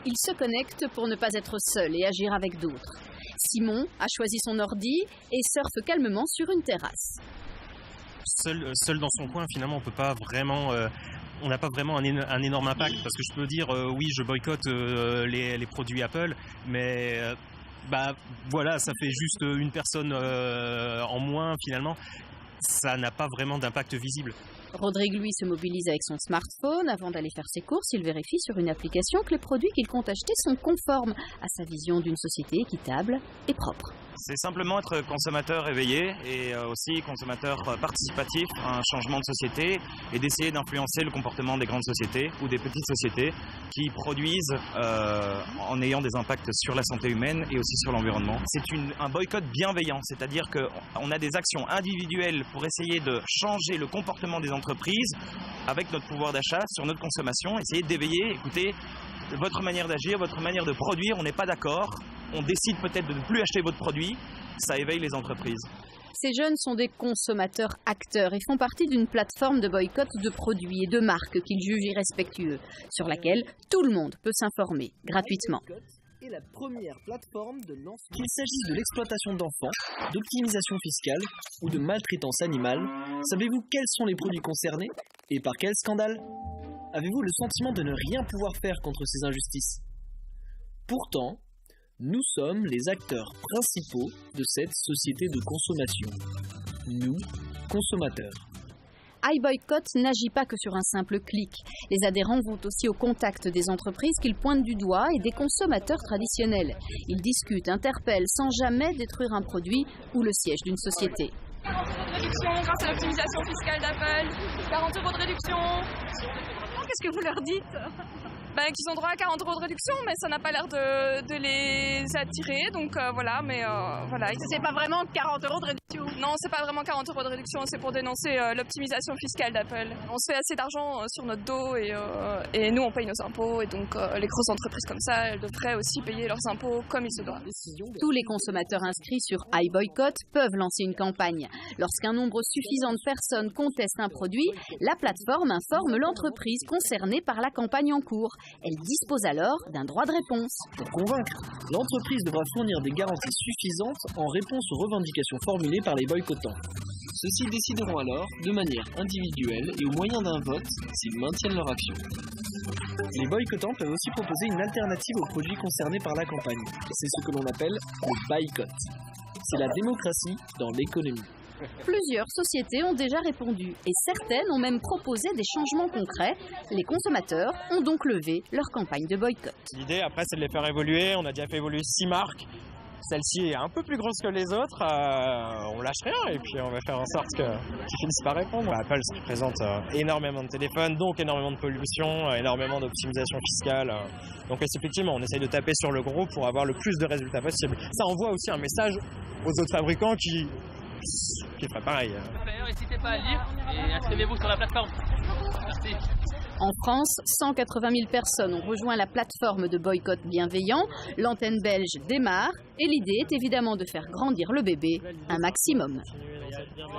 Il se connecte pour ne pas être seul et agir avec d'autres. Simon a choisi son ordi et surfe calmement sur une terrasse. Seul dans son coin, finalement, on peut pas vraiment... on n'a pas vraiment un énorme impact, parce que je peux dire oui, je boycotte les produits Apple, mais voilà, ça fait juste une personne en moins finalement. Ça n'a pas vraiment d'impact visible. Rodrigue, lui, se mobilise avec son smartphone. Avant d'aller faire ses courses, il vérifie sur une application que les produits qu'il compte acheter sont conformes à sa vision d'une société équitable et propre. C'est simplement être consommateur éveillé et aussi consommateur participatif à un changement de société et d'essayer d'influencer le comportement des grandes sociétés ou des petites sociétés qui produisent en ayant des impacts sur la santé humaine et aussi sur l'environnement. C'est un boycott bienveillant, c'est-à-dire qu'on a des actions individuelles pour essayer de changer le comportement des entreprises avec notre pouvoir d'achat sur notre consommation, essayer d'éveiller, écoutez, votre manière d'agir, votre manière de produire, on n'est pas d'accord. On décide peut-être de ne plus acheter votre produit, ça éveille les entreprises. Ces jeunes sont des consommateurs acteurs et font partie d'une plateforme de boycott de produits et de marques qu'ils jugent irrespectueux, sur laquelle tout le monde peut s'informer gratuitement. Est la première plateforme de lancement. Qu'il s'agisse de l'exploitation d'enfants, d'optimisation fiscale ou de maltraitance animale, savez-vous quels sont les produits concernés et par quel scandale? Avez-vous le sentiment de ne rien pouvoir faire contre ces injustices? Pourtant, nous sommes les acteurs principaux de cette société de consommation. Nous, consommateurs. iBoycott n'agit pas que sur un simple clic. Les adhérents vont aussi au contact des entreprises qu'ils pointent du doigt et des consommateurs traditionnels. Ils discutent, interpellent, sans jamais détruire un produit ou le siège d'une société. 40 € de réduction grâce à l'optimisation fiscale d'Apple, 40 € de réduction. Qu'est-ce que vous leur dites? Qu'ils ont droit à 40 € de réduction, mais ça n'a pas l'air de les attirer, donc voilà, mais voilà. C'est pas vraiment 40 € de réduction? Non, c'est pas vraiment 40 € de réduction, c'est pour dénoncer l'optimisation fiscale d'Apple. On se fait assez d'argent sur notre dos et nous on paye nos impôts, et donc les grosses entreprises comme ça, elles devraient aussi payer leurs impôts comme il se doit. Tous les consommateurs inscrits sur iBoycott peuvent lancer une campagne. Lorsqu'un nombre suffisant de personnes conteste un produit, la plateforme informe l'entreprise concernée par la campagne en cours. Elle dispose alors d'un droit de réponse. Pour convaincre, l'entreprise devra fournir des garanties suffisantes en réponse aux revendications formulées par les boycottants. Ceux-ci décideront alors, de manière individuelle et au moyen d'un vote, s'ils maintiennent leur action. Les boycottants peuvent aussi proposer une alternative aux produits concernés par la campagne. C'est ce que l'on appelle le boycott. C'est la démocratie dans l'économie. Plusieurs sociétés ont déjà répondu et certaines ont même proposé des changements concrets. Les consommateurs ont donc levé leur campagne de boycott. L'idée après c'est de les faire évoluer. On a déjà fait évoluer 6 marques. Celle-ci est un peu plus grosse que les autres. On lâche rien et puis on va faire en sorte qu'ils finissent par répondre. Apple se représente énormément de téléphones, donc énormément de pollution, énormément d'optimisation fiscale. Donc effectivement on essaye de taper sur le gros pour avoir le plus de résultats possible. Ça envoie aussi un message aux autres fabricants qui ferait pareil. D'ailleurs, n'hésitez pas à lire et inscrivez-vous sur la plateforme. Merci. En France, 180 000 personnes ont rejoint la plateforme de boycott bienveillant. L'antenne belge démarre et l'idée est évidemment de faire grandir le bébé un maximum. Ouais.